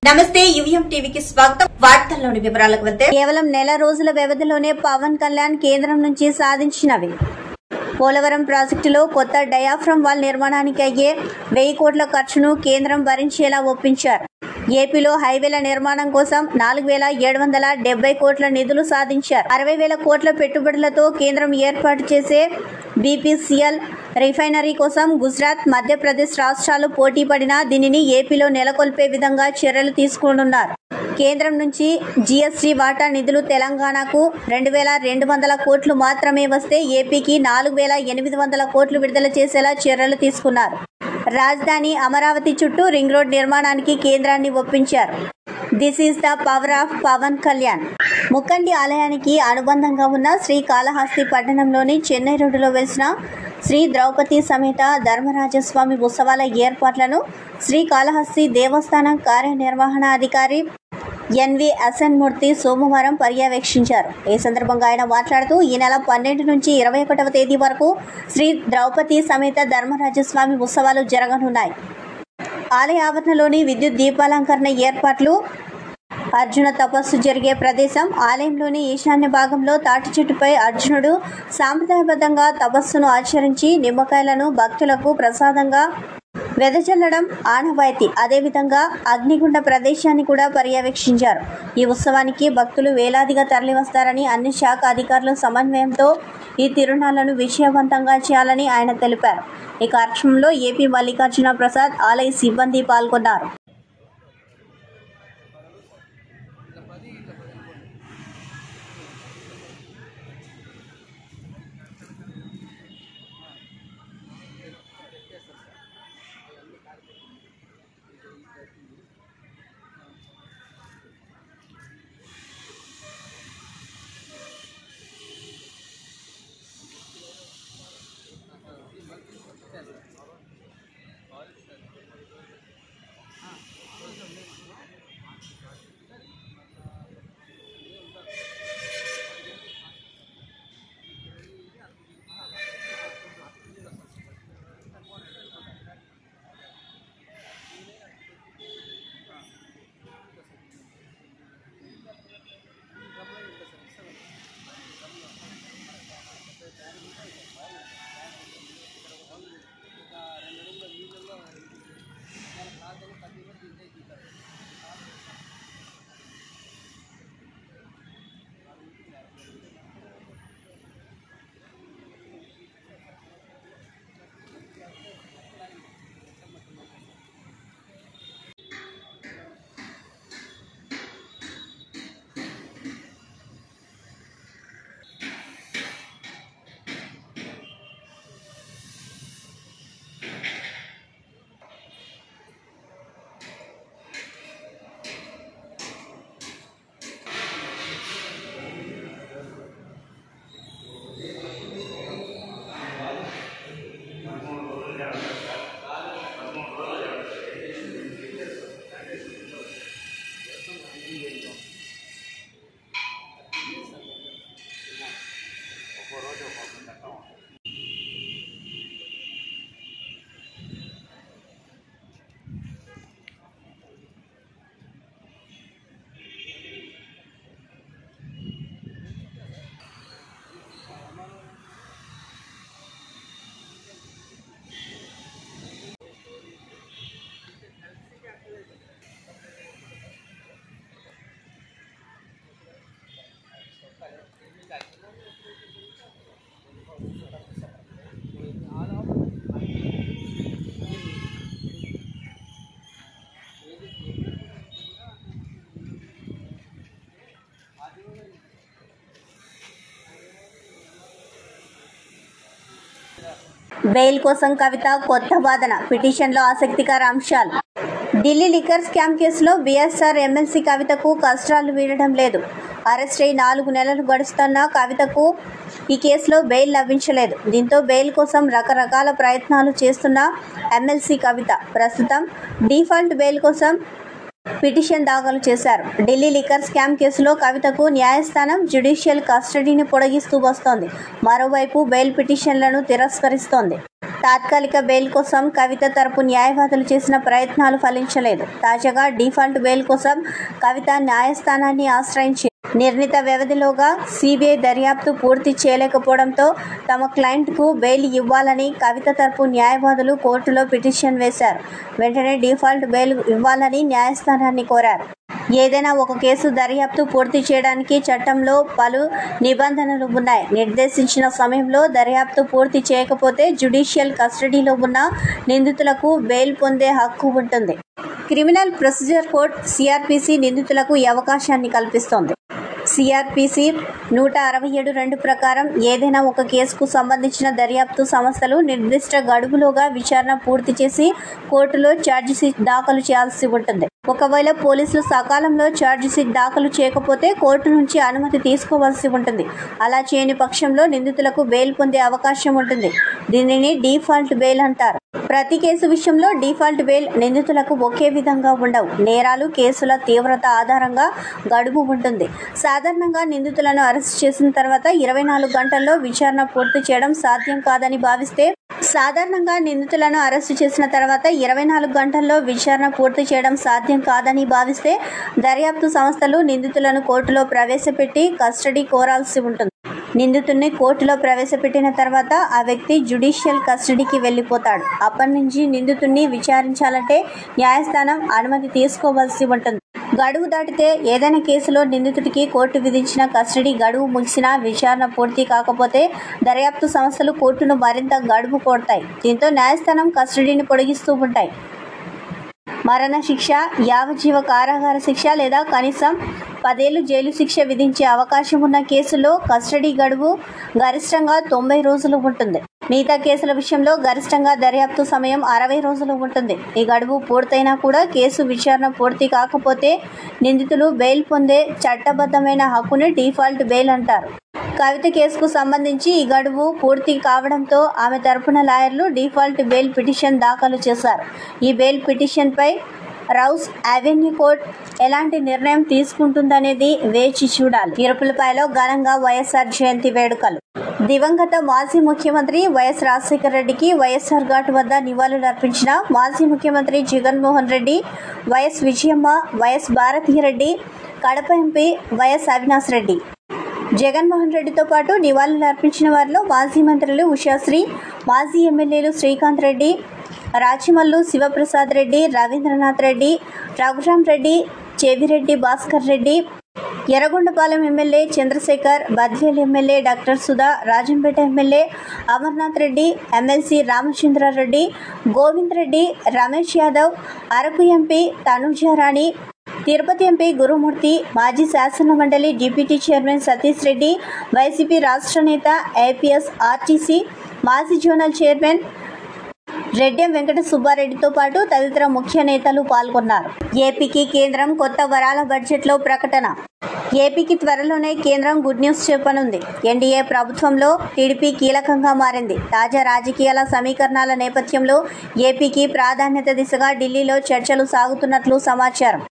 నమస్తే యువిఎం టీవీకి స్వాగతం. వార్తల్లోని వివరాలకు వెళ్తే కేవలం నెల రోజుల వ్యవధిలోనే పవన్ కళ్యాణ్ కేంద్రం నుంచి సాధించినవి. పోలవరం ప్రాజెక్టులో కొత్త డయాఫ్రమ్ వాల్ నిర్మాణానికి అయ్యే 1000 కోట్ల ఖర్చును కేంద్రం భరించేలా ఒప్పించారు. ఏపీలో హైవేల నిర్మాణం కోసం 4770 కోట్ల నిధులు సాధించారు. 60,000 కోట్ల పెట్టుబడులతో కేంద్రం ఏర్పాటు చేసే బీపీసీఎల్ రిఫైనరీ కోసం గుజరాత్, మధ్యప్రదేశ్ రాష్ట్రాలు పోటీ పడినా దీనిని ఏపీలో నెలకొల్పే విధంగా చర్యలు తీసుకోనున్నారు. కేంద్రం నుంచి జీఎస్టీ వాటా నిధులు తెలంగాణకు 2200 కోట్లు మాత్రమే వస్తే ఏపీకి 4800 కోట్లు విడుదల చేసేలా చర్యలు తీసుకున్నారు. రాజధాని అమరావతి చుట్టూ రింగ్ రోడ్ నిర్మాణానికి కేంద్రాన్ని ఒప్పించారు. This is the power of Pawan Kalyan. ముక్కండి ఆలయానికి అనుబంధంగా ఉన్న శ్రీకాళహస్తి పట్టణంలోని చెన్నై రోడ్డులో వెలిసిన శ్రీ ద్రౌపది సమేత ధర్మరాజస్వామి ఉత్సవాల ఏర్పాట్లను శ్రీకాళహస్తి దేవస్థానం కార్యనిర్వహణాధికారి ఎన్వి అసన్మూర్తి సోమవారం పర్యవేక్షించారు. ఈ సందర్భంగా ఆయన మాట్లాడుతూ ఈ నెల 12 నుంచి 21వ తేదీ వరకు శ్రీ ద్రౌపది సమేత ధర్మరాజస్వామి ఉత్సవాలు జరగనున్నాయి. ఆలయ ఆవరణలోని విద్యుత్ దీపాలంకరణ ఏర్పాట్లు, అర్జున తపస్సు జరిగే ప్రదేశం, ఆలయంలోని ఈశాన్య భాగంలో తాటి చెట్టుపై అర్జునుడు సాంప్రదాయబద్ధంగా తపస్సును ఆచరించి నిమ్మకాయలను భక్తులకు ప్రసాదంగా వెదజల్లడం ఆనవాయితీ. అదేవిధంగా అగ్నిగుండ ప్రదేశాన్ని కూడా పర్యవేక్షించారు. ఈ ఉత్సవానికి భక్తులు వేలాదిగా తరలివస్తారని, అన్ని శాఖ అధికారుల సమన్వయంతో ఈ తిరునాళ్లను విజయవంతంగా చేయాలని ఆయన తెలిపారు. ఈ కార్యక్రమంలో ఏపీ మల్లికార్జున ప్రసాద్ ఆలయ సిబ్బంది పాల్గొన్నారు. బెయిల్ కోసం కవిత కొత్త వాదన, పిటిషన్లో ఆసక్తికర అంశాలు. ఢిల్లీ లిక్కర్ స్కామ్ కేసులో బీఎస్ఆర్ ఎమ్మెల్సీ కవితకు కష్టాలు వీడడం లేదు. అరెస్ట్ అయి 4 నెలలు గడుస్తున్న కవితకు ఈ కేసులో బెయిల్ లభించలేదు. దీంతో బెయిల్ కోసం రకరకాల ప్రయత్నాలు చేస్తున్న ఎమ్మెల్సీ కవిత ప్రస్తుతం డిఫాల్ట్ బెయిల్ కోసం పిటిషన్ దాఖలు చేశారు. ఢిల్లీ లిక్కర్ స్కామ్ కేసులో కవితకు న్యాయస్థానం జ్యుడిషియల్ కస్టడీని పొడిగిస్తూ వస్తోంది. మరోవైపు బెయిల్ పిటిషన్లను తిరస్కరిస్తోంది. తాత్కాలిక బెయిల్ కోసం కవిత తరపు న్యాయవాదులు చేసిన ప్రయత్నాలు ఫలించలేదు. తాజాగా డిఫాల్ట్ బెయిల్ కోసం కవిత న్యాయస్థానాన్ని ఆశ్రయించింది. నిర్ణీత వ్యవధిలోగా సిబిఐ దర్యాప్తు పూర్తి చేయలేకపోవడంతో తమ క్లయింట్కు బెయిల్ ఇవ్వాలని కవిత తరపు న్యాయవాదులు కోర్టులో పిటిషన్ వేశారు. వెంటనే డిఫాల్ట్ బెయిల్ ఇవ్వాలని న్యాయస్థానాన్ని కోరారు. ఏదైనా ఒక కేసు దర్యాప్తు పూర్తి చేయడానికి చట్టంలో పలు నిబంధనలు ఉన్నాయి. నిర్దేశించిన సమయంలో దర్యాప్తు పూర్తి చేయకపోతే జ్యుడిషియల్ కస్టడీలో ఉన్న నిందితులకు బెయిల్ పొందే హక్కు ఉంటుంది. క్రిమినల్ ప్రొసీజర్ కోడ్ సిఆర్పిసి నిందితులకు ఈ అవకాశాన్ని కల్పిస్తోంది. సిఆర్పిసి 167(2) ప్రకారం ఏదైనా ఒక కేసుకు సంబంధించిన దర్యాప్తు సంస్థలు నిర్దిష్ట గడువులోగా విచారణ పూర్తి చేసి కోర్టులో ఛార్జిషీట్ దాఖలు చేయాల్సి ఉంటుంది. ఒకవేళ పోలీసులు సకాలంలో ఛార్జిషీట్ దాఖలు చేయకపోతే కోర్టు నుంచి అనుమతి తీసుకోవాల్సి ఉంటుంది. అలా చేయని పక్షంలో నిందితులకు బెయిల్ పొందే అవకాశం ఉంటుంది. దీనిని డిఫాల్ట్ బెయిల్ అంటారు. ప్రతి కేసు విషయంలో డిఫాల్ట్ బెయిల్ నిందితులకు ఒకే విధంగా ఉండవు. నేరాలు, కేసుల తీవ్రత ఆధారంగా గడువు ఉంటుంది. సాధారణంగా నిందితులను అరెస్ట్ చేసిన తర్వాత 24 గంటల్లో విచారణ పూర్తి చేయడం సాధ్యం కాదని భావిస్తే దర్యాప్తు సంస్థలు నిందితులను కోర్టులో ప్రవేశపెట్టి కస్టడీ కోరాల్సి ఉంటుంది. నిందితుడిని కోర్టులో ప్రవేశపెట్టిన తర్వాత ఆ వ్యక్తి జ్యుడిషియల్ కస్టడీకి వెళ్ళిపోతాడు. అప్పటి నుంచి నిందితుడిని విచారించాలంటే న్యాయస్థానం అనుమతి తీసుకోవాల్సి ఉంటుంది. గడువు దాటితే ఏదైనా కేసులో నిందితుడికి కోర్టు విధించిన కస్టడీ గడువు ముగిసినా విచారణ పూర్తి కాకపోతే దర్యాప్తు సంస్థలు కోర్టును మరింత గడువు కోరతాయి. దీంతో న్యాయస్థానం కస్టడీని పొడిగిస్తూ ఉంటాయి. మరణ శిక్ష, యావజ్జీవ కారాగార శిక్ష లేదా కనీసం 10 ఏళ్లు జైలు శిక్ష విధించే అవకాశం ఉన్న కేసులో కస్టడీ గడువు గరిష్టంగా 90 రోజులు ఉంటుంది. మిగతా కేసుల విషయంలో గరిష్టంగా దర్యాప్తు సమయం 60 రోజులు ఉంటుంది. ఈ గడువు పూర్తయినా కూడా కేసు విచారణ పూర్తి కాకపోతే నిందితులు బెయిల్ పొందే చట్టబద్ధమైన హక్కుని డిఫాల్ట్ బెయిల్ అంటారు. కవిత కేసుకు సంబంధించి ఈ గడువు పూర్తి కావడంతో ఆమె తరపున లాయర్లు డిఫాల్ట్ బెయిల్ పిటిషన్ దాఖలు చేశారు. ఈ బెయిల్ పిటిషన్పై రౌస్ అవెన్యూ కోర్టు ఎలాంటి నిర్ణయం తీసుకుంటుందనేది వేచి చూడాలి. ఇరుపులపాయలో ఘనంగా వైఎస్ఆర్ జయంతి వేడుకలు. దివంగత మాజీ ముఖ్యమంత్రి వైఎస్ రాజశేఖర రెడ్డికి వైఎస్ఆర్ ఘాట్ వద్ద నివాళులర్పించిన మాజీ ముఖ్యమంత్రి Jaganmohan Reddy, YS Vijayamma, YS Bharathi Reddy, Kadapa MP YS Avinash Reddy. Jaganmohan రెడ్డితో పాటు నివాళులర్పించిన వారిలో మాజీ మంత్రులు ఉషాశ్రీ, మాజీ ఎమ్మెల్యేలు Srikanth Reddy, Rachamallu Sivaprasad Reddy, Ravindranath Reddy, Raghuram Reddy, Chevireddy Bhaskar Reddy, Yerragondapalem MLA Chandrasekhar, Badvel MLA doctor Sudha, Rajampet MLA Amarnath Reddy, MLC Ramachandra Reddy, Govind Reddy, Ramesh Yadav, Araku MP Tanuja Rani, Tirupati MP Gurumurthy, మాజీ శాసనమండలి డిప్యూటీ చైర్మన్ సతీష్ రెడ్డి, వైసీపీ రాష్ట్ర నేత, ఏపీఎస్ ఆర్టీసీ మాజీ జోనల్ చైర్మన్ రెడ్డెం వెంకట సుబ్బారెడ్డితో పాటు తదితర ముఖ్య నేతలు పాల్గొన్నారు. ఏపీకి కేంద్రం కొత్త వరాల బడ్జెట్లో ప్రకటన. ఏపీకి త్వరలోనే కేంద్రం గుడ్ న్యూస్ చెప్పనుంది. ఎన్డీఏ ప్రభుత్వంలో టీడీపీ కీలకంగా మారింది. తాజా రాజకీయాల సమీకరణాల నేపథ్యంలో ఏపీకి ప్రాధాన్యత దిశగా ఢిల్లీలో చర్చలు సాగుతున్నట్లు సమాచారం.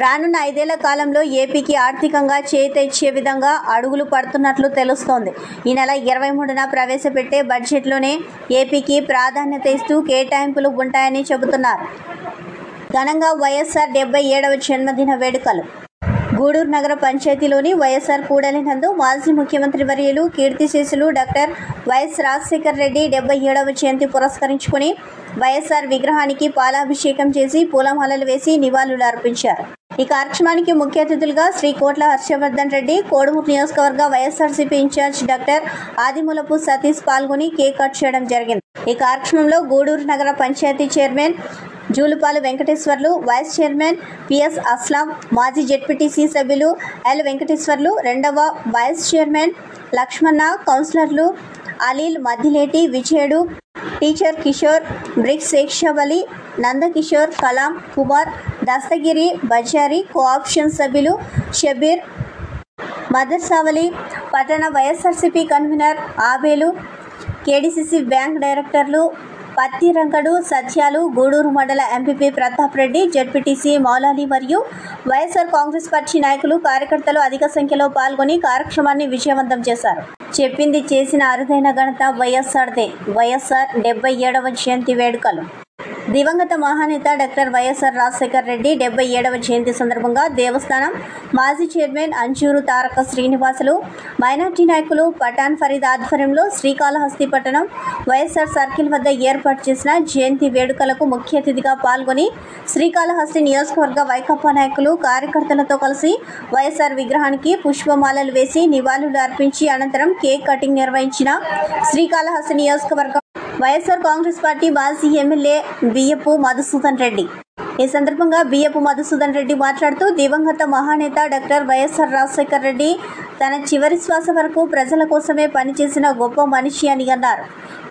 రానున్న 5 ఏళ్ల కాలంలో ఏపీకి ఆర్థికంగా చేయూత విధంగా అడుగులు పడుతున్నట్లు తెలుస్తోంది. ఈ నెల 23న ప్రవేశపెట్టే బడ్జెట్లోనే ఏపీకి ప్రాధాన్యత ఇస్తూ కేటాయింపులు ఉంటాయని చెబుతున్నారు. ఘనంగా వైఎస్ఆర్ 77వ జన్మదిన వేడుకలు. గూడూరు నగర పంచాయతీలోని వైఎస్ఆర్ కూడలి నందు మాజీ ముఖ్యమంత్రి వర్యులు కీర్తిశేషులు డాక్టర్ వైఎస్ రాజశేఖర రెడ్డి 77వ జయంతి పురస్కరించుకుని వైఎస్ఆర్ విగ్రహానికి పాలాభిషేకం చేసి పూలమాలలు వేసి నివాళులు అర్పించారు. ఈ కార్యక్రమానికి ముఖ్య అతిథులుగా శ్రీ కోట్ల హర్షవర్ధన్ రెడ్డి, కోడుమూరు నియోజకవర్గ వైఎస్ఆర్సీపీ ఇన్ఛార్జ్ డాక్టర్ ఆదిమూలపు సతీష్ పాల్గొని కేక్ కట్ చేయడం జరిగింది. ఈ కార్యక్రమంలో గూడూరు నగర panchayat chairman Julupalu Venkateswarlu, vice chairman PS Aslam, మాజీ జెడ్పీటీసీ సభ్యులు ఎల్ వెంకటేశ్వర్లు, 2వ వైస్ చైర్మన్ లక్ష్మణ, కౌన్సిలర్లు అలీల్, మద్దిలేటి విజయుడు, టీచర్ కిషోర్, బ్రిక్స్ శేక్షవలి, నందకిషోర్, కలాం, కుమార్, దస్తగిరి, బజారి, కోఆప్షన్ సభ్యులు షబీర్, మదర్సావలి, పట్టణ YSRCP convener Abel, KDCC bank డైరెక్టర్లు పత్తి రంగడు, సత్యాలు, గూడూరు మండల ఎంపీపీ ప్రతాప్ రెడ్డి, జెడ్పీటీసీ మౌలాలి మరియు వైఎస్ఆర్ కాంగ్రెస్ పార్టీ నాయకులు, కార్యకర్తలు అధిక సంఖ్యలో పాల్గొని కార్యక్రమాన్ని విజయవంతం చేశారు. చెప్పింది చేసిన అరుదైన ఘనత వైఎస్ఆర్దే. వైఎస్ఆర్ 77వ జయంతి వేడుకలు. దివంగత మహానేత డాక్టర్ వైఎస్ఆర్ రాజశేఖర్ రెడ్డి 77వ జయంతి సందర్భంగా దేవస్థానం మాజీ చైర్మన్ అంజూరు తారక శ్రీనివాసులు, మైనార్టీ నాయకులు పఠాన్ ఫరీద్ ఆధ్వర్యంలో శ్రీకాళహస్తి పట్టణం వైఎస్ఆర్ సర్కిల్ వద్ద ఏర్పాటు చేసిన జయంతి వేడుకలకు ముఖ్య అతిథిగా పాల్గొని శ్రీకాళహస్తి నియోజకవర్గ వైకాపా నాయకులు, కార్యకర్తలతో కలిసి వైఎస్ఆర్ విగ్రహానికి పుష్పమాలలు వేసి నివాళులు అర్పించి అనంతరం కేక్ కటింగ్ నిర్వహించిన శ్రీకాళహస్తి నియోజకవర్గం వైఎస్ఆర్ కాంగ్రెస్ పార్టీ మాజీ ఎమ్మెల్యే బియ్యపు మధుసూదన్ రెడ్డి. ఈ సందర్భంగా బియ్యపు మధుసూదన్ రెడ్డి మాట్లాడుతూ దివంగత మహానేత డాక్టర్ వైఎస్ఆర్ రాజశేఖర్ రెడ్డి తన చివరి శ్వాస వరకు ప్రజల కోసమే పనిచేసిన గొప్ప మనిషి అని అన్నారు.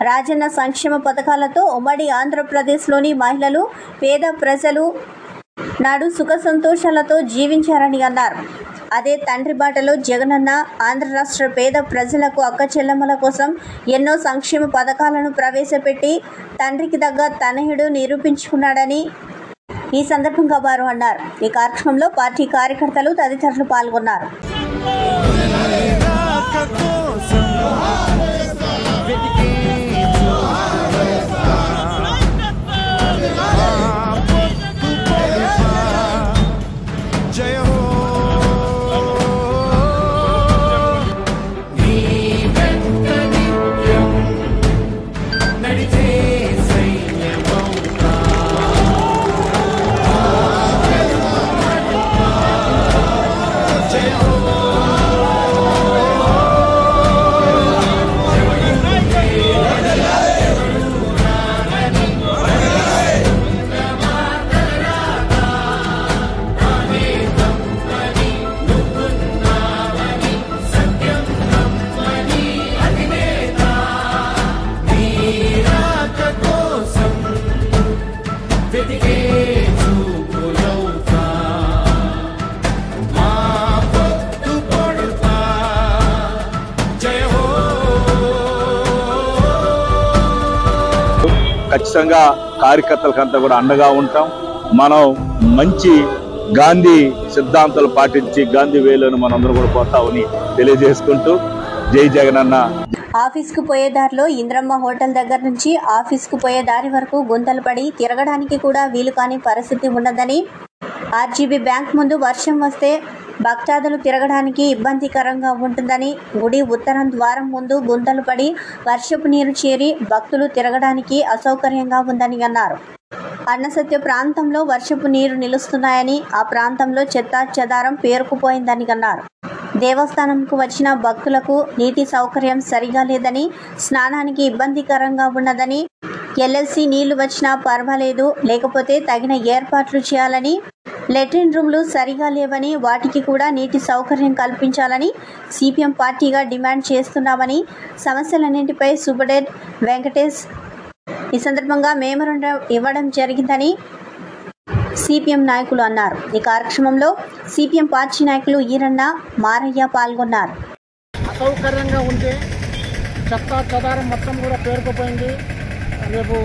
రాజన్న సంక్షేమ పథకాలతో ఉమ్మడి ఆంధ్రప్రదేశ్లోని మహిళలు, పేద ప్రజలు నాడు సుఖ సంతోషాలతో జీవించారని అన్నారు. అదే తండ్రి బాటలో జగనన్న ఆంధ్ర రాష్ట్ర పేద ప్రజలకు, అక్క చెల్లెమ్మల కోసం ఎన్నో సంక్షేమ పథకాలను ప్రవేశపెట్టి తండ్రికి తగ్గ తనయుడు నిరూపించుకున్నాడని ఈ సందర్భంగా వారు అన్నారు. ఈ కార్యక్రమంలో పార్టీ కార్యకర్తలు తదితరులు పాల్గొన్నారు. ఖచ్చితంగా కార్యకర్తలకంతా కూడా అండగా ఉంటాం. మనం మంచి గాంధీ సిద్ధాంతాలు పాటించి గాంధీ వేలను మనందరూ కూడా పోతామని తెలియజేసుకుంటూ జై జగనన్న. ఆఫీస్కు పోయే దారిలో ఇంద్రమ్మ హోటల్ దగ్గర నుంచి ఆఫీస్కు పోయే దారి వరకు గుంతలు పడి తిరగడానికి కూడా వీలు కాని పరిస్థితి ఉన్నదని, ఆర్జీబీ బ్యాంక్ ముందు వర్షం వస్తే భక్తాదులు తిరగడానికి ఇబ్బందికరంగా ఉంటుందని, గుడి ఉత్తరం ద్వారం ముందు గుంతలు పడి వర్షపు నీరు చేరి భక్తులు తిరగడానికి అసౌకర్యంగా ఉందని అన్నారు. అన్నసత్య ప్రాంతంలో వర్షపు నీరు నిలుస్తున్నాయని, ఆ ప్రాంతంలో చెత్తా చెదారం పేరుకుపోయిందని అన్నారు. దేవస్థానంకు వచ్చిన భక్తులకు నీటి సౌకర్యం సరిగా లేదని, స్నానానికి ఇబ్బందికరంగా ఉన్నదని, ఎల్ఎల్సి నీళ్లు వచ్చినా పర్వాలేదు, లేకపోతే తగిన ఏర్పాట్లు చేయాలని, లెట్రిన్ రూమ్లు సరిగా లేవని, వాటికి కూడా నీటి సౌకర్యం కల్పించాలని సిపిఎం పార్టీగా డిమాండ్ చేస్తున్నామని, సమస్యలన్నింటిపై సూపరింటెండెంట్ వెంకటేష్ ఈ సందర్భంగా మెమోరాండం ఇవ్వడం జరిగిందని సిపిఎం నాయకులు అన్నారు. ఈ కార్యక్రమంలో సిపిఎం పార్టీ నాయకులు ఈరన్న, మారయ్య పాల్గొన్నారు. అసౌకర్యంగా ఉంటే చెత్త చెదారం మొత్తం కూడా పేరుకుపోయింది. రేపు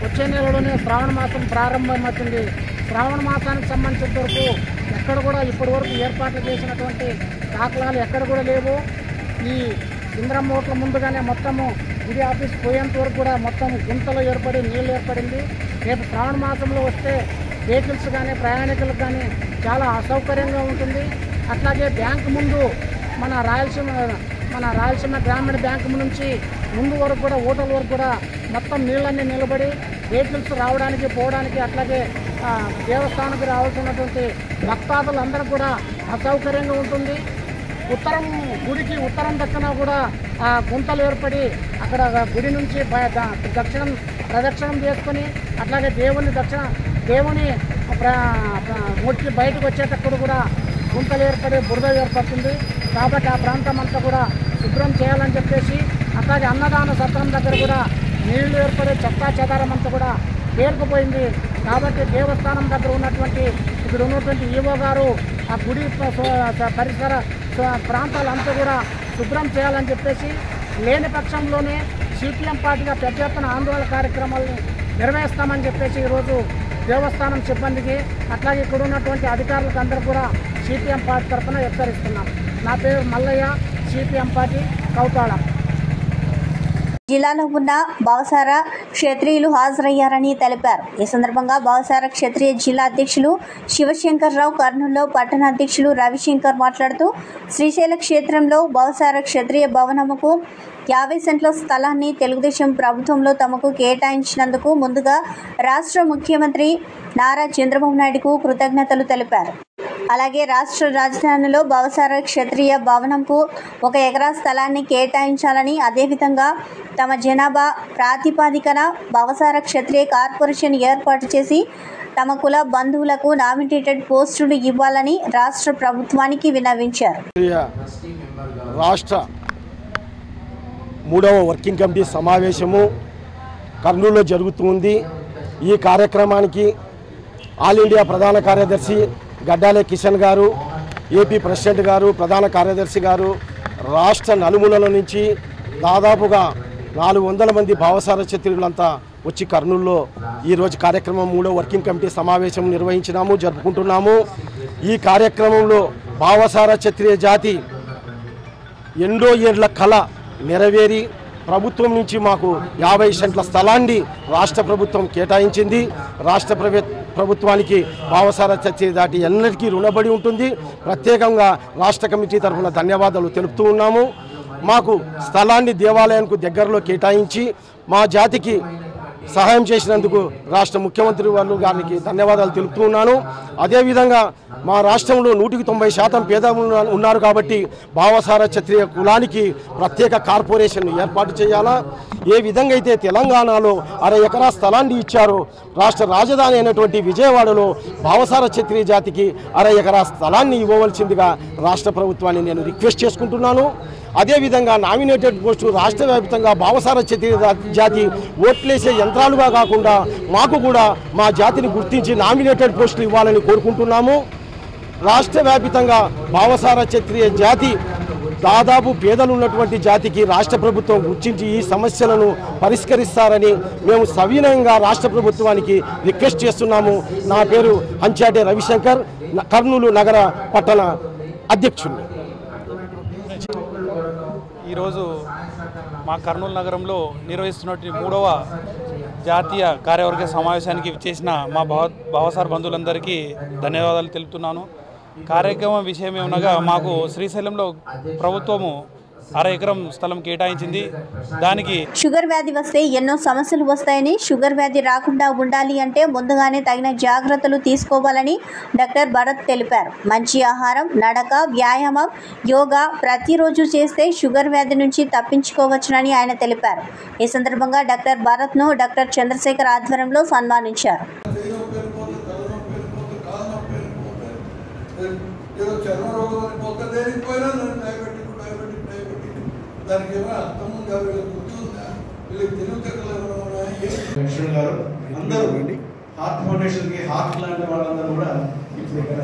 వచ్చే నెలలోనే శ్రావణ మాసం ప్రారంభమవుతుంది. శ్రావణ మాసానికి సంబంధించిన వరకు ఎక్కడ కూడా ఇప్పటి వరకు ఏర్పాట్లు చేసినటువంటి దాఖలాలు ఎక్కడ కూడా లేవు. ఈ ఇంద్రమ్మ హోటల ముందుగానే మొత్తము గుడి ఆఫీస్ పోయేంత వరకు కూడా మొత్తం గుంతలు ఏర్పడి నీళ్ళు ఏర్పడింది. రేపు శ్రావణ మాసంలో వస్తే వెహికల్స్ కానీ ప్రయాణికులకు కానీ చాలా అసౌకర్యంగా ఉంటుంది. అట్లాగే బ్యాంకు ముందు మన రాయలసీమ గ్రామీణ బ్యాంకు నుంచి ముందు వరకు కూడా హోటల్ వరకు కూడా మొత్తం నీళ్ళన్నీ నిలబడి వెహికల్స్ రావడానికి పోవడానికి, అట్లాగే దేవస్థానానికి రావాల్సినటువంటి భక్తాదులందరూ కూడా అసౌకర్యంగా ఉంటుంది. గుడికి ఉత్తరం దక్కన కూడా గుంతలు ఏర్పడి అక్కడ గుడి నుంచి ప్రదక్షిణం చేసుకొని, అట్లాగే దేవుని మొక్కి బయటకు వచ్చేటప్పుడు కూడా గుంతలు ఏర్పడి బురద ఏర్పడుతుంది. కాబట్టి ఆ ప్రాంతం అంతా కూడా శుభ్రం చేయాలని చెప్పేసి, అట్లాగే అన్నదాన సత్రం దగ్గర కూడా నీళ్లు ఏర్పడే చెత్తా చెదారం అంతా కూడా పేరుకుపోయింది. కాబట్టి దేవస్థానం దగ్గర ఇక్కడ ఉన్నటువంటి ఈవో గారు ఆ గుడి పరిసర ప్రాంతాలంతా కూడా శుభ్రం చేయాలని చెప్పేసి, లేని పక్షంలోనే సిపిఎం పార్టీగా పెద్ద ఎత్తున ఆందోళన కార్యక్రమాలను నిర్వహిస్తామని చెప్పేసి ఈరోజు దేవస్థానం సిబ్బందికి, అట్లాగే ఇక్కడ ఉన్నటువంటి అధికారులకు అందరూ కూడా సిపిఎం పార్టీ తరఫున హెచ్చరిస్తున్నాం. నా పేరు మల్లయ్య, సిపిఎం పార్టీ కౌతాళ. జిల్లాలో ఉన్న భవసార క్షత్రియులు హాజరయ్యారని తెలిపారు. ఈ సందర్భంగా భవసార క్షత్రియ జిల్లా అధ్యక్షులు శివశంకర్రావు, కర్నూలులో పట్టణ అధ్యక్షులు రవిశంకర్ మాట్లాడుతూ శ్రీశైల క్షేత్రంలో భవసార క్షత్రియ భవనముకు 50 సెంట్ల స్థలాన్ని తెలుగుదేశం ప్రభుత్వంలో తమకు కేటాయించినందుకు ముందుగా రాష్ట్ర ముఖ్యమంత్రి నారా చంద్రబాబు నాయుడుకు కృతజ్ఞతలు తెలిపారు. అలాగే రాష్ట్ర రాజధానిలో భవసార క్షత్రియ భవనంకు 1 ఎకరా స్థలాన్ని కేటాయించాలని, అదేవిధంగా తమ జనాభా ప్రాతిపదికన భవసార క్షత్రియ కార్పొరేషన్ ఏర్పాటు చేసి తమ కుల బంధువులకు నామినేటెడ్ పోస్టులు ఇవ్వాలని రాష్ట్ర ప్రభుత్వానికి విన్నవించారు. రాష్ట్ర 3వ వర్కింగ్ కమిటీ సమావేశము కర్నూలులో జరుగుతుంది. ఈ కార్యక్రమానికి ఆల్ ఇండియా ప్రధాన కార్యదర్శి గడ్డాలే కిషన్ గారు, ఏపీ ప్రెసిడెంట్ గారు, ప్రధాన కార్యదర్శి గారు, రాష్ట్ర నలుమూలల నుంచి దాదాపుగా 400 మంది భావసార క్షత్రియులంతా వచ్చి కర్నూలులో ఈరోజు కార్యక్రమం 3వ వర్కింగ్ కమిటీ సమావేశం జరుపుకుంటున్నాము. ఈ కార్యక్రమంలో భావసార క్షత్రియ జాతి ఎన్నో ఏళ్ల కళ నెరవేరి ప్రభుత్వం నుంచి మాకు 50 సెంట్ల స్థలాన్ని రాష్ట్ర ప్రభుత్వం కేటాయించింది. రాష్ట్ర ప్రభుత్వానికి భావసార క్షత్రియ జాతి ఎన్నటికీ రుణపడి ఉంటుంది. ప్రత్యేకంగా రాష్ట్ర కమిటీ తరఫున ధన్యవాదాలు తెలుపుతూ ఉన్నాము. మాకు స్థలాన్ని దేవాలయానికి దగ్గరలో కేటాయించి మా జాతికి సహాయం చేసినందుకు రాష్ట్ర ముఖ్యమంత్రి గారికి ధన్యవాదాలు తెలుపుతూ ఉన్నాను. అదేవిధంగా మా రాష్ట్రంలో 190% పేదలు ఉన్నారు కాబట్టి భావసార క్షత్రియ కులానికి ప్రత్యేక కార్పొరేషన్ ఏర్పాటు చేయాలా. ఏ విధంగా అయితే తెలంగాణలో 1/2 ఎకరా స్థలాన్ని ఇచ్చారో రాష్ట్ర రాజధాని అయినటువంటి విజయవాడలో భావసార క్షత్రియ జాతికి 1/2 ఎకరా స్థలాన్ని ఇవ్వవలసిందిగా రాష్ట్ర ప్రభుత్వాన్ని నేను రిక్వెస్ట్ చేసుకుంటున్నాను. అదేవిధంగా నామినేటెడ్ పోస్టు రాష్ట్ర వ్యాప్తంగా భావసార క్షత్రియ జాతి ఓట్లేసే యంత్రాలుగా కాకుండా మాకు కూడా మా జాతిని గుర్తించి నామినేటెడ్ పోస్టులు ఇవ్వాలని కోరుకుంటున్నాము. రాష్ట్ర వ్యాప్తంగా భావసార క్షత్రియ జాతి దాదాపు పేదలు ఉన్నటువంటి జాతికి రాష్ట్ర ప్రభుత్వం గుర్తించి ఈ సమస్యలను పరిష్కరిస్తారని మేము సవినయంగా రాష్ట్ర ప్రభుత్వానికి రిక్వెస్ట్ చేస్తున్నాము. నా పేరు హంచాటే రవిశంకర్, కర్నూలు నగర పట్టణ అధ్యక్షుడు. ఈరోజు మా కర్నూలు నగరంలో నిర్వహిస్తున్నటువంటి 3వ జాతీయ కార్యవర్గ సమావేశానికి విచ్చేసిన మా భావసార బంధువులందరికీ ధన్యవాదాలు తెలుపుతున్నాను. కార్యక్రమం విషయం ఏమనగా మాకు శ్రీశైలంలో ప్రభుత్వము 1/2 ఎకరం స్థలం కేటాయించింది. దానికి షుగర్ వ్యాధి వస్తే ఎన్నో సమస్యలు వస్తాయని, షుగర్ వ్యాధి రాకుండా ఉండాలి అంటే ముందుగానే తగిన జాగ్రత్తలు తీసుకోవాలని డాక్టర్ భరత్ తెలిపారు. మంచి ఆహారం, నడక, వ్యాయామం, యోగా ప్రతిరోజు చేస్తే షుగర్ వ్యాధి నుంచి తప్పించుకోవచ్చునని ఆయన తెలిపారు. ఈ సందర్భంగా డాక్టర్ భరత్ను డాక్టర్ చంద్రశేఖర్ ఆధ్వర్యంలో సన్మానించారు. లక్ష్మణ్ గారు అందరూ హార్ట్ ఫౌండేషన్ కి హార్ట్ లాంటి వాళ్ళందరూ కూడా ఇప్పుడు ఇక్కడ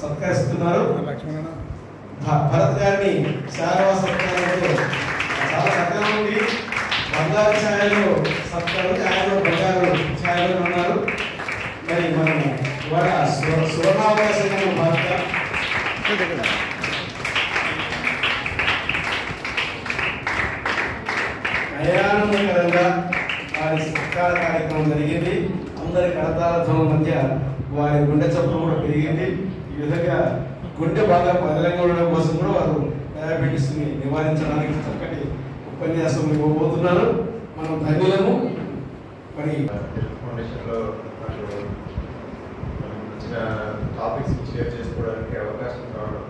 సత్కరిస్తున్నారు. భరత్ గారిని శారవ సత్కారంతో చాలా చక్కగా ఉంది. బంగారు ఛాయలో సత్కారం, ఛాయలో బంగారు ఛాయలో ఉన్నారు. మరి మనము ఇవాళ సువర్ణావకాశంగా భారత ప్రయాణకరంగా వారి సత్కార కార్యక్రమం జరిగింది. అందరి కరతాల ధ్వనుల మధ్య వారి గుండె చప్పుడు కూడా పెరిగింది. ఈ విధంగా గుండె బాగా బలంగా ఉండడం కోసం కూడా వారు డయాబెటీస్ ని నివారించడానికి చక్కటి ఉపన్యాసం ఇవ్వబోతున్నారు. మనం ధన్యులము. మరి ఫౌండేషన్లో వచ్చిన టాపిక్స్ షేర్ చేసుకోవడానికి అవకాశం రావడం,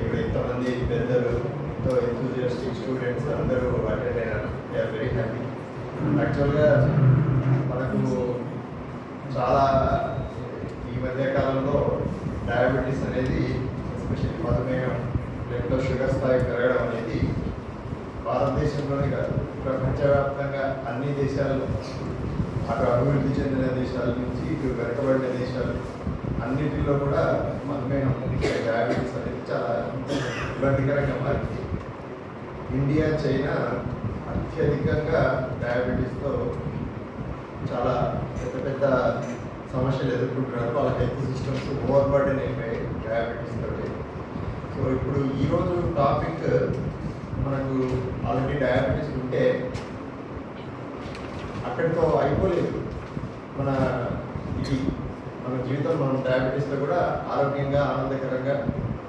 ఇక్కడ ఇంతమంది పెద్దలు, ఎంతో ఎంతూజియాస్టిక్ స్టూడెంట్స్ అందరూ అటెండ్ అయినారు. We are very happy. యాక్చువల్గా మనకు చాలా ఈ మధ్య కాలంలో డయాబెటీస్ అనేది, ఎస్పెషల్లీ మధుమేహం, బ్లడ్లో షుగర్ స్థాయి పెరగడం అనేది భారతదేశంలోనే కాదు ప్రపంచవ్యాప్తంగా అన్ని దేశాల్లో, అటు అభివృద్ధి చెందిన దేశాల నుంచి ఇటు వెనకబడిన దేశాలు అన్నిటిలో కూడా మధుమేహం, డయాబెటీస్ అనేది చాలా ఇబ్బందికరంగా మారింది. ఇండియా, చైనా అత్యధికంగా డయాబెటీస్తో చాలా పెద్ద పెద్ద సమస్యలు ఎదుర్కొంటున్నారు. వాళ్ళ హెల్త్ సిస్టమ్స్ ఓవర్ బర్డెన్ అయిపోయాయి డయాబెటీస్ తోటి. సో ఇప్పుడు ఈరోజు టాపిక్ మనకు ఆల్రెడీ డయాబెటీస్ ఉంటే అక్కడితో అయిపోలేదు మన ఇది మన జీవితం. మనం డయాబెటీస్లో కూడా ఆరోగ్యంగా ఆనందకరంగా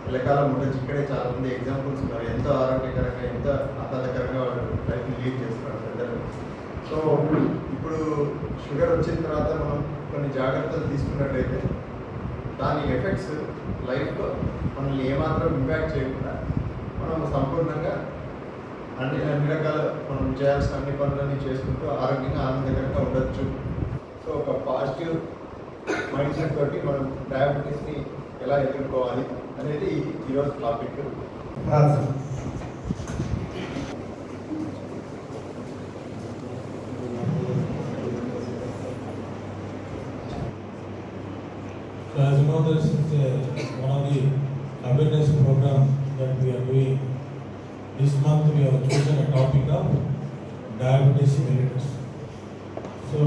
ఎల్లకాలం ఉండొచ్చు. ఇక్కడే చాలామంది ఎగ్జాంపుల్స్ ఉన్నారు, ఎంతో ఆరోగ్యకరంగా ఎంత ఆహ్లాదకరంగా వాళ్ళు లైఫ్ని లీడ్ చేస్తున్నారు పెద్దలు. సో ఇప్పుడు షుగర్ వచ్చిన తర్వాత మనం కొన్ని జాగ్రత్తలు తీసుకున్నట్లయితే దాని ఎఫెక్ట్స్ లైఫ్లో మనల్ని ఏమాత్రం ఇంపాక్ట్ చేయకుండా మనం సంపూర్ణంగా అన్ని రకాల మనం చేయాల్సిన అన్ని పనులన్నీ చేసుకుంటూ ఆరోగ్యంగా ఆనందకరంగా ఉండొచ్చు. సో ఒక పాజిటివ్ మైండ్ సెట్ తోటి మనం డయాబెటీస్ని ఎలా ఎదుర్కోవాలి అనేది ఈరోజు topic. As you know, this is one of the awareness programs that we are doing. This month we have chosen a topic of diabetes mellitus. So,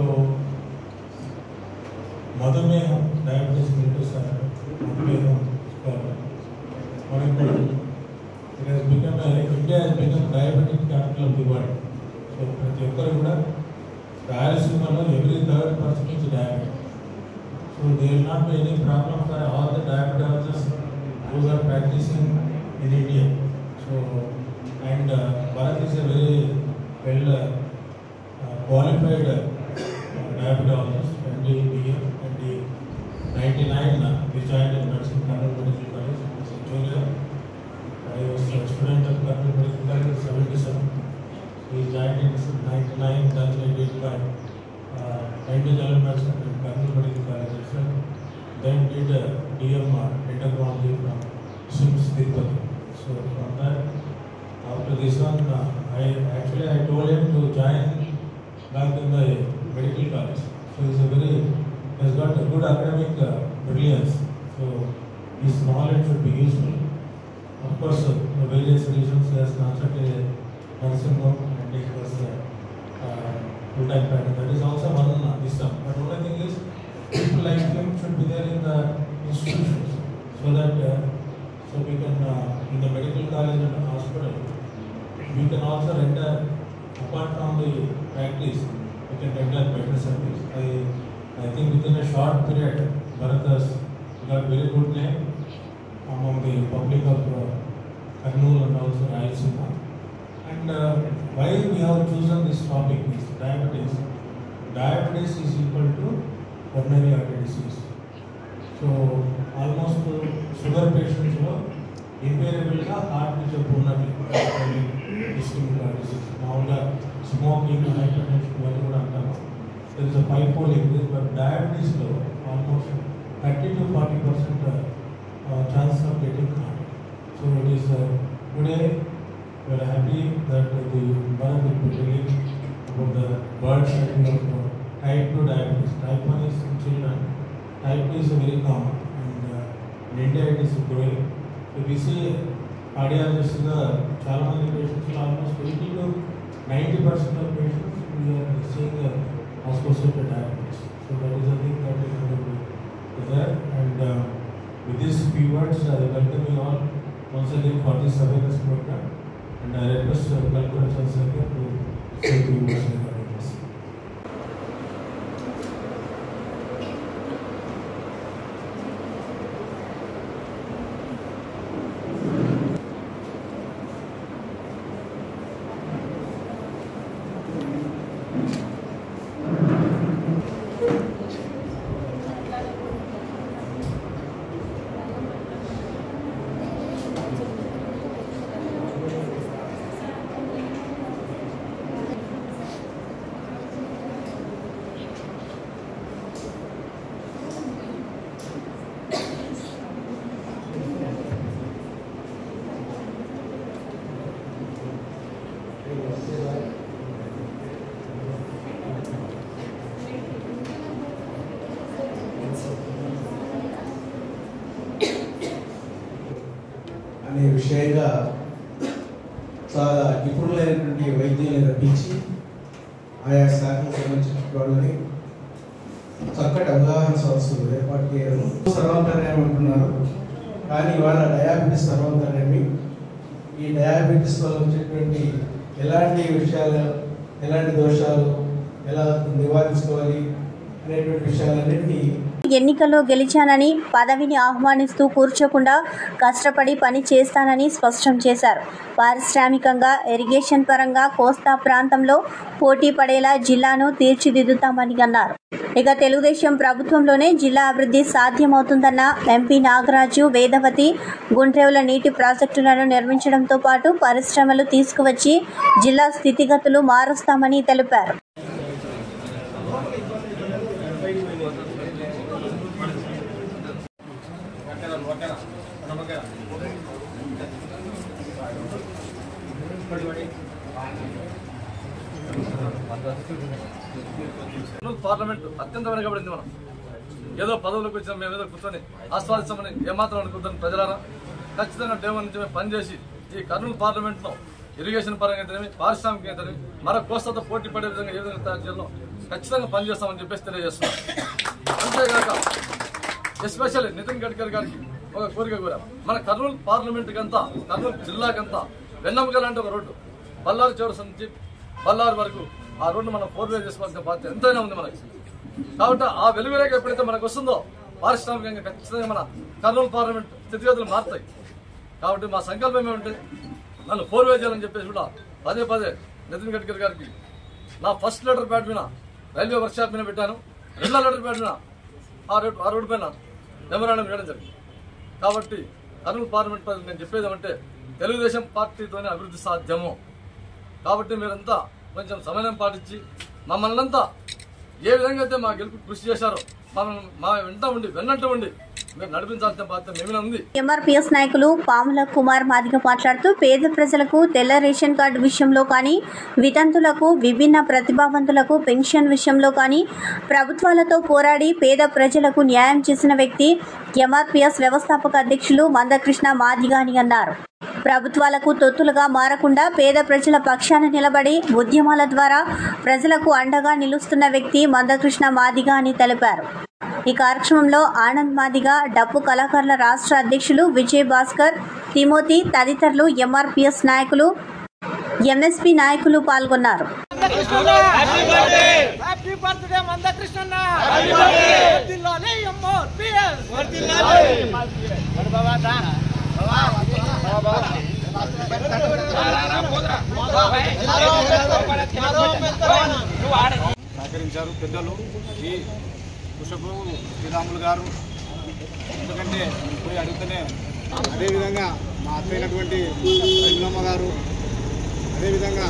Madhumeham, diabetes mellitus, Madhumeham it has become India has become diabetic capital of the world. So, every third person is diabetic. So there will not be any problem for all the diabetologists who are practicing in India. So, and Bharat is a very well qualified diabetologist, MD here, and the 99 we joined in Nursing Karnal Medical College as a junior. I was a student of Karnal Medical College in 77. We joined in 99, then I did my General Medicine in Karnal Medical College itself. Then did DM endocrinology from SIMS Tirupati. So from that, after this one, I told him to join back in the medical college. So he has got a good academic brilliance. So his knowledge should be useful. Of course, for various reasons, he has consulted a nursing home and he was full-time practice. That is also one wisdom. But only thing is, people like him should be there in the institutions, so that so we can in the medical college and hospital, we can also render, apart from the practice, we can render better service. I think within a short period, Bharat has got very good name among the public of Karnool and also Rayalaseema. And why we have chosen this topic is diabetes. Diabetes is equal to coronary artery disease. So almost sugar patients invariably heart disease ischemic heart disease. Now smoking and hypertension, there is a bipolar increase, but diabetes almost 30 to 40% chance of getting heart. So it is today we are happy that the Bharat will be telling about the bird setting of type 2 diabetes. Type 1 is in children, type 2 is very common, and in India it is growing. So we see cardiologists, patients, almost 80 to 90% of patients we are seeing associated diabetes. So that is a thing that is going to be there. And with these few words, I welcome you all once again for this awareness program. And I request Kalpana Chandrasekhar to say a few words regarding this. అనే విషయంగా చాలా నిపుణులైనటువంటి వైద్యులను రప్పించి ఆయా శాఖలకు సంబంధించిన వాళ్ళని చక్కటి అవగాహన సదస్సులు ఏర్పాటు చేయడం సర్వాంతర్యామి అంటున్నారు. కానీ ఇవాళ డయాబెటీస్ సర్వాంతర్యామి ఈ డయాబెటీస్ వల్ల వచ్చేటువంటి ఎలాంటి విషయాలు, ఎలాంటి దోషాలు ఎలా నివారించుకోవాలి అనేటువంటి విషయాలన్నింటినీ ఎన్నికల్లో గెలిచానని పదవిని ఆహ్వానిస్తూ కూర్చోకుండా కష్టపడి పని చేస్తానని స్పష్టం చేశారు. పారిశ్రామికంగా, ఇరిగేషన్ పరంగా కోస్తా ప్రాంతంలో పోటీ పడేలా జిల్లాను తీర్చిదిద్దుతామని అన్నారు. ఇక తెలుగుదేశం ప్రభుత్వంలోనే జిల్లా అభివృద్ధి సాధ్యమవుతుందన్న ఎంపీ నాగరాజు వేదవతి గుండ్రేవుల నీటి ప్రాజెక్టులను నిర్మించడంతో పాటు పరిశ్రమలు తీసుకువచ్చి జిల్లా స్థితిగతులు మారుస్తామని తెలిపారు. పార్లమెంట్ అత్యంత వెనకబడింది. మనం ఏదో పదవులకు వచ్చిన మేము ఏదో కూర్చొని ఆస్వాదిస్తామని ఏమాత్రం అనుకుంటాం. ప్రజలారా ఖచ్చితంగా డే 1 నుంచి మేము పనిచేసి ఈ కర్నూలు పార్లమెంట్లో ఇరిగేషన్ పరంగా అయితేనేమి, పారిశ్రామిక అయితేనేమి, మరో కోస్తాతో పోటీ పడే విధంగా ఏ విధంగా తయారు చేయాలో ఖచ్చితంగా పనిచేస్తామని చెప్పేసి తెలియజేస్తున్నాం. అంతేగాక ఎస్పెషల్లీ నితిన్ గడ్కరీ గారికి ఒక కోరిక కోరాం. మన కర్నూలు పార్లమెంట్కి అంతా, కర్నూలు జిల్లాకంతా వెన్నెముక లాంటి ఒక రోడ్డు బళ్ళారి చౌరస్తా నుంచి బళ్ళారి వరకు ఆ రోడ్డు మనం 4 వే చేసుకోవాల్సిన బాధ్యత ఎంతైనా ఉంది మనకి. కాబట్టి ఆ వెలుగురేఖ ఎప్పుడైతే మనకు వస్తుందో పారిశ్రామికంగా ఖచ్చితంగా మన కర్నూలు పార్లమెంట్ స్థితిగతులు మారుతాయి. కాబట్టి మా సంకల్పం ఏమంటే నన్ను 4 వే చేయాలని చెప్పేసి కూడా పదే పదే నితిన్ గడ్కరీ గారికి నా ఫస్ట్ లెటర్ ప్యాడ్ మీద రైల్వే వర్క్షాప్ మీద పెట్టాను. 2వ లెటర్ ప్యాడ్ మీద ఆ రోడ్డు పైన మెమరాండం వేయడం జరిగింది. కాబట్టి కర్నూలు పార్లమెంట్ నేను చెప్పేది ఏమంటే తెలుగుదేశం పార్టీతోనే అభివృద్ధి సాధ్యము. కాబట్టి మీరంతా కొంచెం సమయం పాటించి మమ్మల్ని అంతా ఏ విధంగా అయితే మా గెలుపు కృషి చేశారో మా వెన్నంటూ ఉండి మీరు నడిపించాల్సిన బాధ్యత మేమే ఉంది. ఎంఆర్పీఎస్ నాయకులు పాముల కుమార్ మాదిగ మాట్లాడుతూ పేద ప్రజలకు తెల్ల రేషన్ కార్డు విషయంలో కానీ, వితంతులకు, విభిన్న ప్రతిభావంతులకు పెన్షన్ విషయంలో కానీ ప్రభుత్వాలతో పోరాడి పేద ప్రజలకు న్యాయం చేసిన వ్యక్తి ఎంఆర్పీఎస్ వ్యవస్థాపక అధ్యక్షులు మందకృష్ణ మాదిగ అని అన్నారు. ప్రభుత్వాలకు తొత్తులుగా మారకుండా పేద ప్రజల పక్షాన నిలబడి ఉద్యమాల ద్వారా ప్రజలకు అండగా నిలుస్తున్న వ్యక్తి మందకృష్ణ మాదిగ అని తెలిపారు. ఈ కార్యక్రమంలో ఆనంద్ మాదిగ, డప్పు కళాకారుల రాష్ట్ర అధ్యక్షులు విజయ్ భాస్కర్, తిమోతి తదితరులు ఎంఆర్పీఎస్ నాయకులు, ఎంఎస్పీ నాయకులు పాల్గొన్నారు. సహకరించారు పెద్దలు ఈ పుష్పపు శ్రీరాములు గారు. ఎందుకంటే పోయి అడుగుతూనే అదేవిధంగా మా అత్తైనటువంటి రజనమ్మ గారు, అదేవిధంగా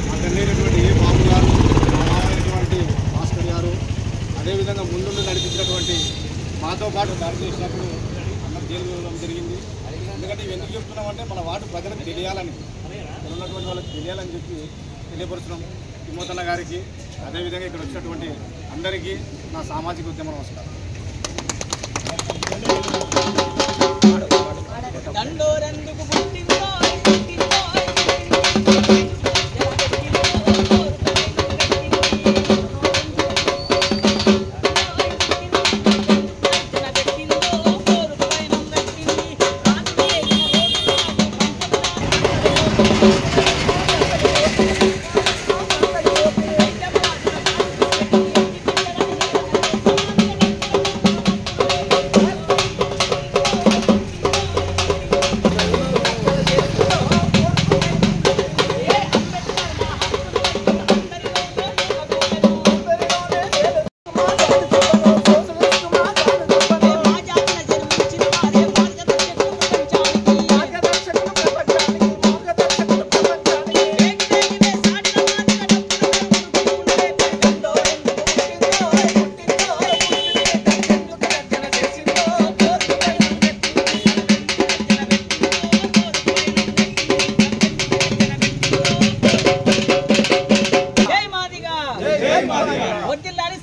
మా తండ్రైనటువంటి ఏ బాబు గారు, మా మామైనటువంటి భాస్కర్ గారు, అదేవిధంగా ముందు నడిపించినటువంటి మాతో పాటు దాడి చేసినప్పుడు అందరూ జైలు వెళ్ళడం జరిగింది. ఎందుకంటే ఇవి ఎందుకు చెప్తున్నామంటే మన వార్డు ప్రజలకు తెలియాలని, ఉన్నటువంటి వాళ్ళకి తెలియాలని చెప్పి తెలియపరుస్తున్నాం. తిమోతన్న గారికి, అదేవిధంగా ఇక్కడ వచ్చినటువంటి అందరికీ నా సామాజిక ఉద్యమ నమస్కారం.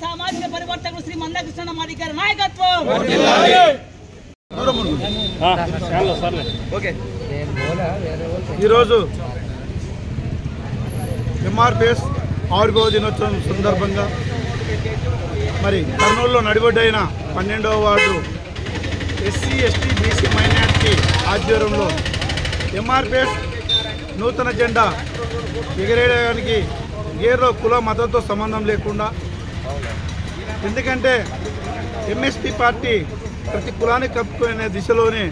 సామాజిక పరివర్తకుడు శ్రీ మందకృష్ణ మాదిగ గారి నాయకత్వం. ఈరోజు ఎంఆర్పీఎస్ 6వ దినోత్సవం సందర్భంగా మరి కర్నూలులో నడిబొడ్డైన 12వ ward SC, ST, BC minority ఆధ్వర్యంలో ఎంఆర్పిఎస్ నూతన జెండా ఎగరేయడానికి గేర్లో కుల మతంతో సంబంధం లేకుండా, ఎందుకంటే ఎంఎస్పీ పార్టీ ప్రతి కులాన్ని కప్పుకునే దిశలోనే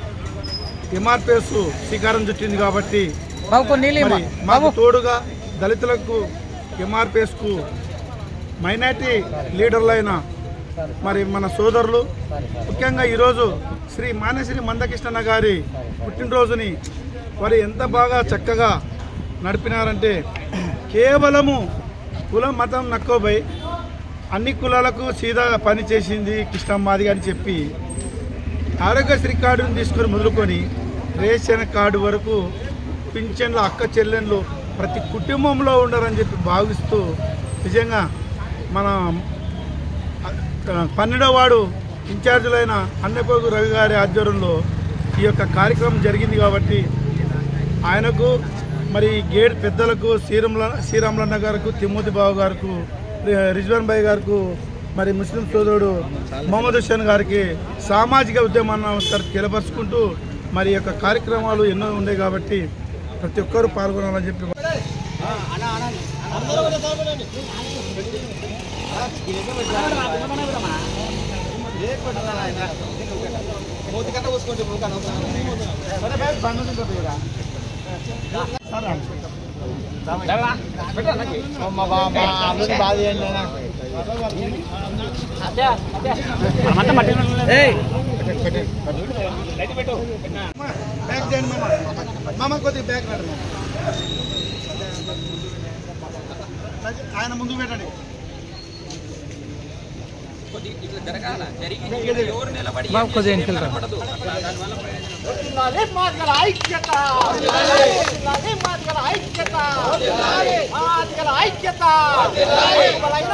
ఎంఆర్పిఎస్ శ్రీకారం చుట్టింది కాబట్టి మాకు తోడుగా దళితులకు ఎంఆర్పిఎస్కు మైనార్టీ లీడర్లైన మన సోదరులు, ముఖ్యంగా ఈరోజు శ్రీ మాన్యశ్రీ మందకృష్ణన్న గారి పుట్టినరోజుని వారు ఎంత బాగా చక్కగా నడిపినారంటే, కేవలము కులం మతం నక్కోబై అన్ని కులాలకు సీదా పని చేసింది కృష్ణమ్మాది అని చెప్పి ఆరోగ్యశ్రీ కార్డును తీసుకొని మొదలుకొని రేషన్ కార్డు వరకు పింఛన్లు అక్క చెల్లెళ్ళు ప్రతి కుటుంబంలో ఉండరని చెప్పి భావిస్తూ నిజంగా మన 12వ వార్డు ఇన్ఛార్జీలైన అన్నపోగు రవి గారి ఆధ్వర్యంలో ఈ యొక్క కార్యక్రమం జరిగింది కాబట్టి ఆయనకు మరి గేట్ పెద్దలకు శ్రీరాములన్న గారికి, తిమ్మోతి బాబు గారికి, రిజ్వాన్ భాయ్ గారికి, మరి ముస్లిం సోదరుడు మొహమ్మద్ హుస్సేన్ గారికి సామాజిక ఉద్యమాన్ని నమస్కారం తెలపరుచుకుంటూ మరి యొక్క కార్యక్రమాలు ఎన్నో ఉన్నాయి కాబట్టి ప్రతి ఒక్కరూ పాల్గొనాలని చెప్పి మామ కొద్దిగా బ్యాగ్ రాడు ఆయన ముందుకు పెట్టండి.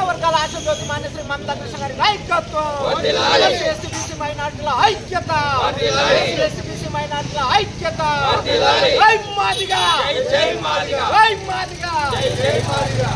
వర్గాల ఆశ మాన్యశ్రీ మందకృష్ణ గారి నాయకత్వం, మైనార్టీల ఐక్యత, మైనార్టీల ఐక్యత. జై మాదిగా, జై మాదిగా, జై మాదిగా, జై మాదిగా.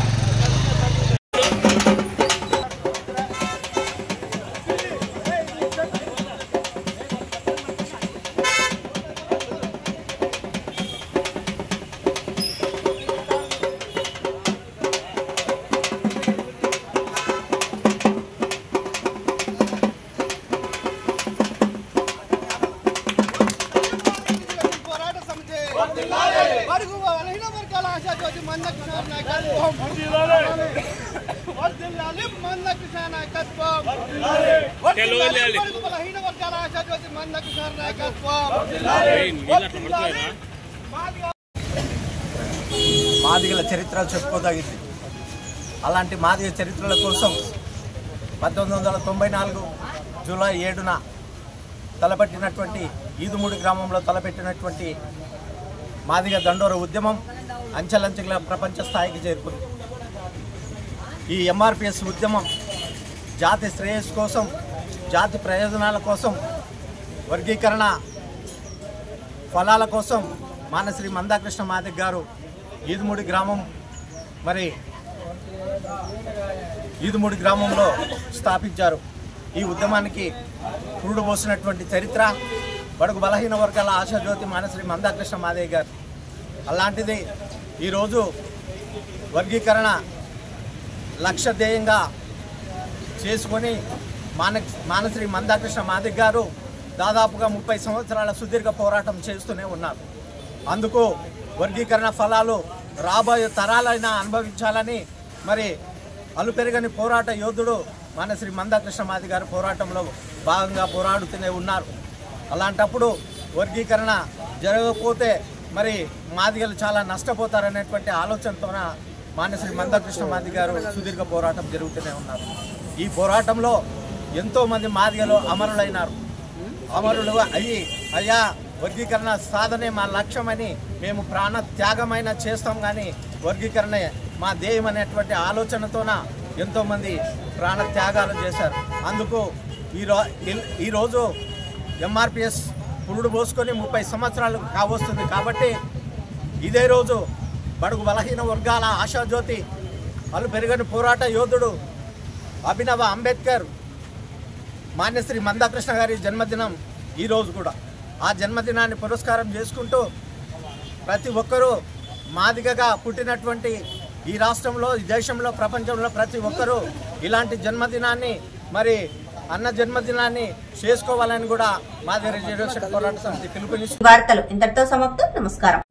మాదిగల చరిత్ర చెప్పుకోదగింది. అలాంటి మాదిగ చరిత్రల కోసం 1994 జూలై 7న తలపెట్టినటువంటి ఈదుమూడి గ్రామంలో తలపెట్టినటువంటి మాదిగ దండోర ఉద్యమం అంచెలంచెల ప్రపంచ స్థాయికి చేరుకుంది. ఈ ఎంఆర్పిఎస్ ఉద్యమం జాతి శ్రేయస్సు కోసం, జాతి ప్రయోజనాల కోసం, వర్గీకరణ ఫలాల కోసం మాన్యశ్రీ మందాకృష్ణ మాదిగ గారు ఈదుమూడి గ్రామంలో స్థాపించారు. ఈ ఉద్యమానికి పురుడు పోసినటువంటి చరిత్ర బడుగు బలహీన వర్గాల ఆశాజ్యోతి మాన్యశ్రీ మందాకృష్ణ మాదిగ గారు. అలాంటిది ఈరోజు వర్గీకరణ లక్ష్య ధ్యేయంగా చేసుకొని మాన్యశ్రీ మందాకృష్ణ మాదిగ గారు దాదాపుగా 30 సంవత్సరాల సుదీర్ఘ పోరాటం చేస్తూనే ఉన్నారు. అందుకు వర్గీకరణ ఫలాలు రాబోయే తరాలైనా అనుభవించాలని మరి అలుపెరగని పోరాట యోధుడు మాన్యశ్రీ మందాకృష్ణ మాదిగ గారు పోరాటంలో భాగంగా పోరాడుతూనే ఉన్నారు. అలాంటప్పుడు వర్గీకరణ జరగకపోతే మరి మాదిగలు చాలా నష్టపోతారనేటువంటి ఆలోచనతోన మాన్యశ్రీ మందాకృష్ణ మాదిగ గారు సుదీర్ఘ పోరాటం జరుగుతూనే ఉన్నారు. ఈ పోరాటంలో ఎంతోమంది మాదిగలు అమరులైనారు. అమరులు అయ్యా వర్గీకరణ సాధనే మా లక్ష్యమని మేము ప్రాణ త్యాగమైన చేస్తాం, కానీ వర్గీకరణ మా ధ్యేయం అనేటువంటి ఆలోచనతోన ఎంతోమంది ప్రాణ త్యాగాలు చేశారు. అందుకు ఈరోజు ఎంఆర్పిఎస్ పురుడు పోసుకొని 30 సంవత్సరాలు కావస్తుంది. కాబట్టి ఇదే రోజు బడుగు బలహీన వర్గాల ఆశాజ్యోతి, అలు పెరుగని పోరాట యోధుడు అభినవ అంబేద్కర్ మాన్యశ్రీ మందాకృష్ణ గారి జన్మదినం ఈరోజు కూడా. ఆ జన్మదినాన్ని పురస్కారం చేసుకుంటూ ప్రతి ఒక్కరూ మాదిగగా పుట్టినటువంటి ఈ రాష్ట్రంలో, ఈ దేశంలో, ప్రపంచంలో ప్రతి ఒక్కరూ ఇలాంటి జన్మదినాన్ని మరి అన్న జన్మదినాన్ని చేసుకోవాలని కూడా మాదిగ రిజర్వేషన్ పోరాట సమితి పిలుపునిస్తుంది. వార్తలు ఇంతటితో సమాప్తం. నమస్కారం.